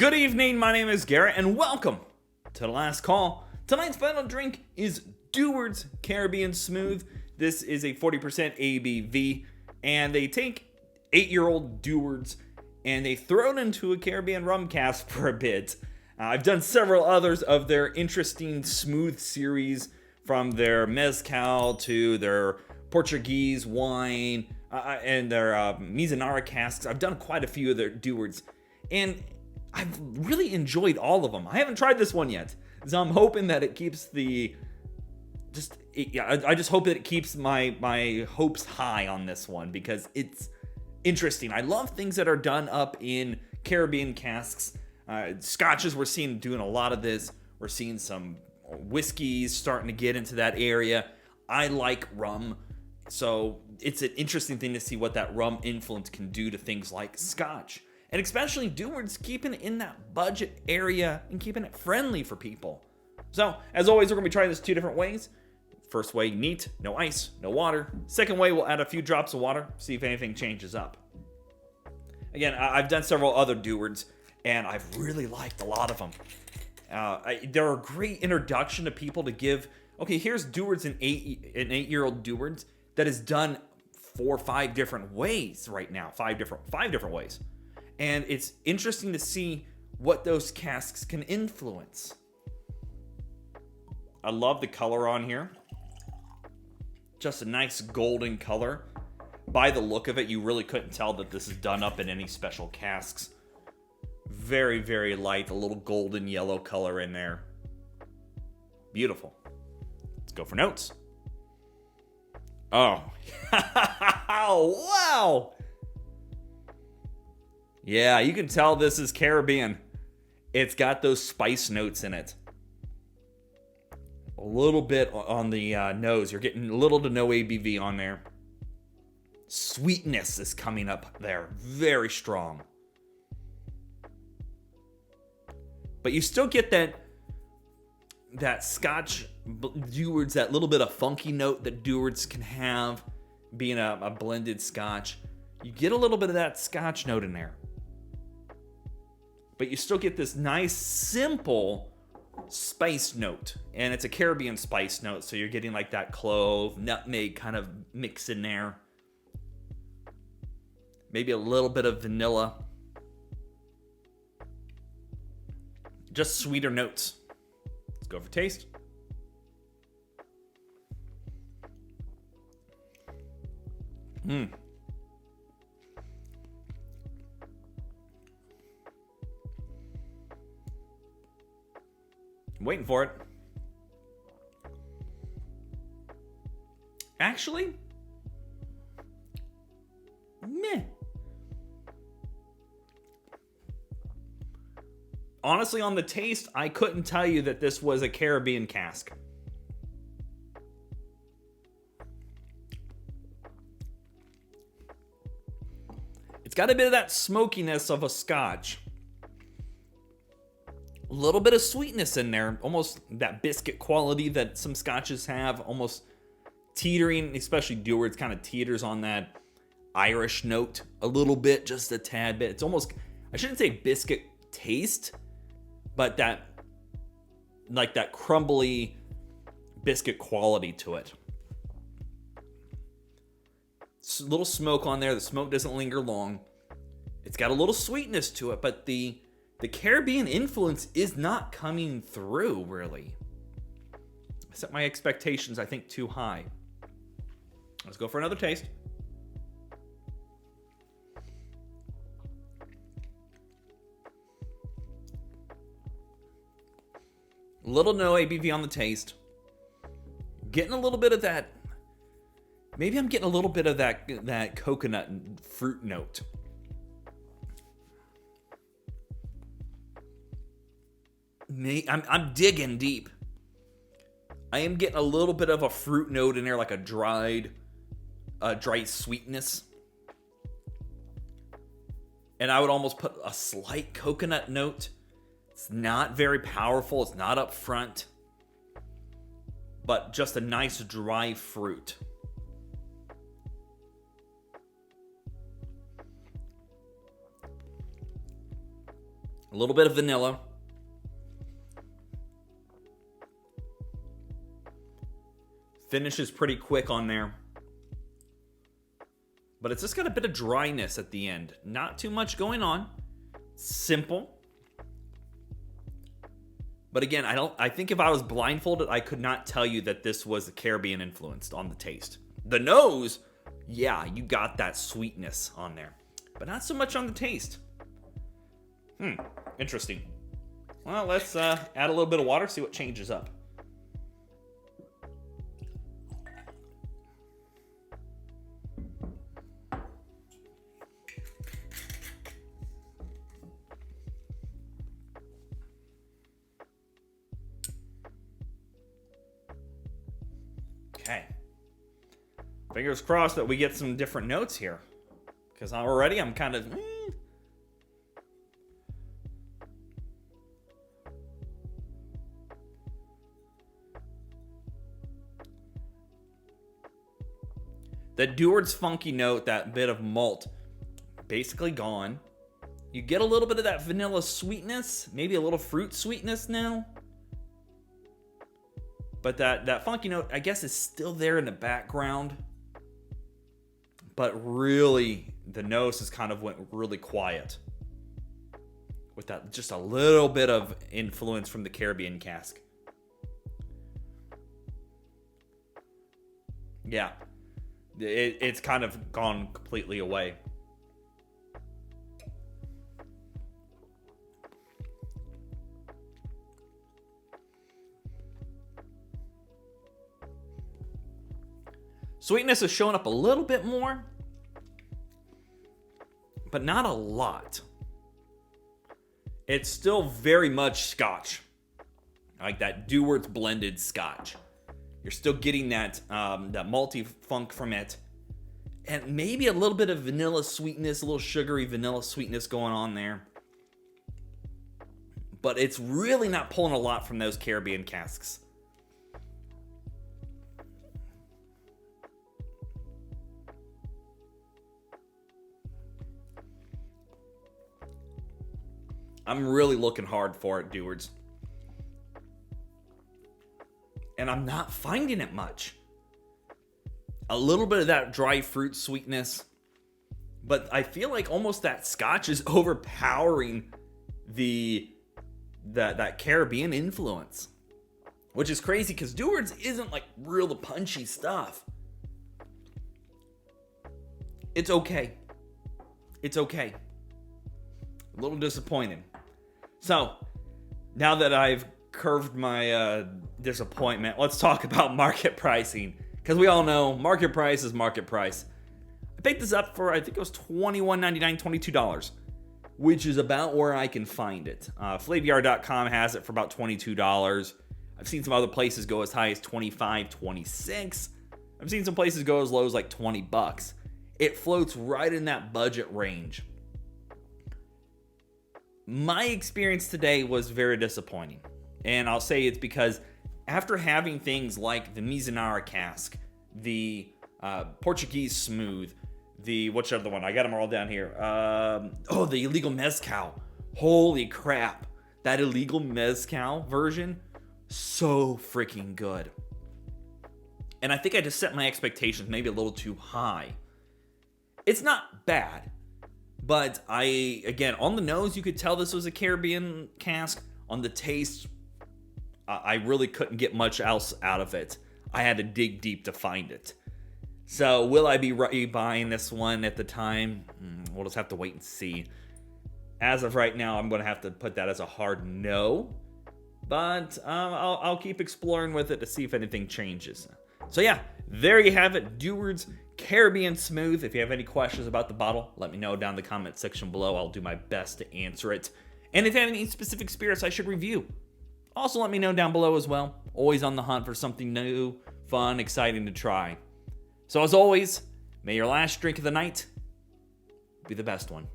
Good evening, my name is Garrett, and welcome to The Last Call. Tonight's final drink is Dewar's Caribbean Smooth. This is a 40% ABV, and they take 8-year-old Dewar's and they throw it into a Caribbean rum cask for a bit. I've done several others of their interesting smooth series, from their mezcal to their Portuguese wine and their Mizunara casks. I've done quite a few of their Dewar's, and I've really enjoyed all of them. I haven't tried this one yet, so I'm hoping that it keeps I just hope that it keeps my hopes high on this one, because it's interesting. I love things that are done up in Caribbean casks. Scotches, we're seeing doing a lot of this. We're seeing some whiskeys starting to get into that area. I like rum, so it's an interesting thing to see what that rum influence can do to things like Scotch. And especially Dewar's keeping it in that budget area and keeping it friendly for people. So, as always, we're going to be trying this 2 different ways. First way, neat, no ice, no water. Second way, we'll add a few drops of water, see if anything changes up. Again, I've done several other Dewar's, and I've really liked a lot of them. They're a great introduction to people to give. Okay, here's Dewar's, an 8-year-old Dewar's that is done 4 or 5 different ways right now. 5 different ways. And it's interesting to see what those casks can influence. I love the color on here. Just a nice golden color. By the look of it, you really couldn't tell that this is done up in any special casks. Very, very light, a little golden yellow color in there. Beautiful. Let's go for notes. Oh. Wow. Yeah, you can tell this is Caribbean. It's got those spice notes in it. A little bit on the nose. You're getting little to no ABV on there. Sweetness is coming up there. Very strong. But you still get that Scotch Dewar's, that little bit of funky note that Dewar's can have, being a blended Scotch. You get a little bit of that Scotch note in there. But you still get this nice, simple spice note. And it's a Caribbean spice note, so you're getting like that clove, nutmeg kind of mix in there. Maybe a little bit of vanilla. Just sweeter notes. Let's go for taste. I'm waiting for it. Actually, meh. Honestly, on the taste, I couldn't tell you that this was a Caribbean cask. It's got a bit of that smokiness of a Scotch. A little bit of sweetness in there. Almost that biscuit quality that some Scotches have. Almost teetering, especially Dewar's kind of teeters on that Irish note. A little bit, just a tad bit. It's almost, I shouldn't say biscuit taste, but that, like that crumbly biscuit quality to it. It's a little smoke on there. The smoke doesn't linger long. It's got a little sweetness to it, but the Caribbean influence is not coming through, really. I set my expectations, I think, too high. Let's go for another taste. Little no ABV on the taste. Getting a little bit of that. Maybe I'm getting a little bit of that coconut and fruit note. I'm digging deep. I am getting a little bit of a fruit note in there, like a dry sweetness. And I would almost put a slight coconut note. It's not very powerful. It's not up front. But just a nice dry fruit. A little bit of vanilla. Finish is pretty quick on there. But it's just got a bit of dryness at the end. Not too much going on. Simple. But again, I think if I was blindfolded, I could not tell you that this was Caribbean influenced on the taste. The nose, yeah, you got that sweetness on there. But not so much on the taste. Interesting. Well, let's add a little bit of water, see what changes up. Okay. Fingers crossed that we get some different notes here. Because already I'm kind of... The Dewar's funky note, that bit of malt, basically gone. You get a little bit of that vanilla sweetness, maybe a little fruit sweetness now. But that funky note, I guess, is still there in the background. But really, the nose has kind of went really quiet. With that, just a little bit of influence from the Caribbean cask. Yeah. It's kind of gone completely away. Sweetness is showing up a little bit more, but not a lot. It's still very much Scotch, like that Dewar's blended Scotch. You're still getting that malty funk from it, and maybe a little bit of vanilla sweetness, a little sugary vanilla sweetness going on there. But it's really not pulling a lot from those Caribbean casks. I'm really looking hard for it, Dewar's. And I'm not finding it much. A little bit of that dry fruit sweetness. But I feel like almost that Scotch is overpowering that Caribbean influence. Which is crazy because Dewar's isn't like real punchy stuff. It's okay. It's okay. A little disappointing. So, now that I've curved my disappointment, let's talk about market pricing. Because we all know market price is market price. I picked this up for, I think it was $21.99, $22, which is about where I can find it. Flavyard.com has it for about $22. I've seen some other places go as high as $25, $26. I've seen some places go as low as like $20. It floats right in that budget range. My experience today was very disappointing. And I'll say it's because after having things like the Mizunara cask, the Portuguese smooth, what's the other one? I got them all down here. The illegal mezcal. Holy crap. That illegal mezcal version, so freaking good. And I think I just set my expectations maybe a little too high. It's not bad. But again, on the nose, you could tell this was a Caribbean cask. On the taste, I really couldn't get much else out of it. I had to dig deep to find it. So, will I be buying this one at the time? We'll just have to wait and see. As of right now, I'm going to have to put that as a hard no. But I'll keep exploring with it to see if anything changes. So yeah, there you have it. Dewar's Caribbean Smooth. If you have any questions about the bottle, let me know down in the comment section below. I'll do my best to answer it. And if you have any specific spirits I should review, also let me know down below as well. Always on the hunt for something new, fun, exciting to try. So as always, may your last drink of the night be the best one.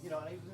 You know, and I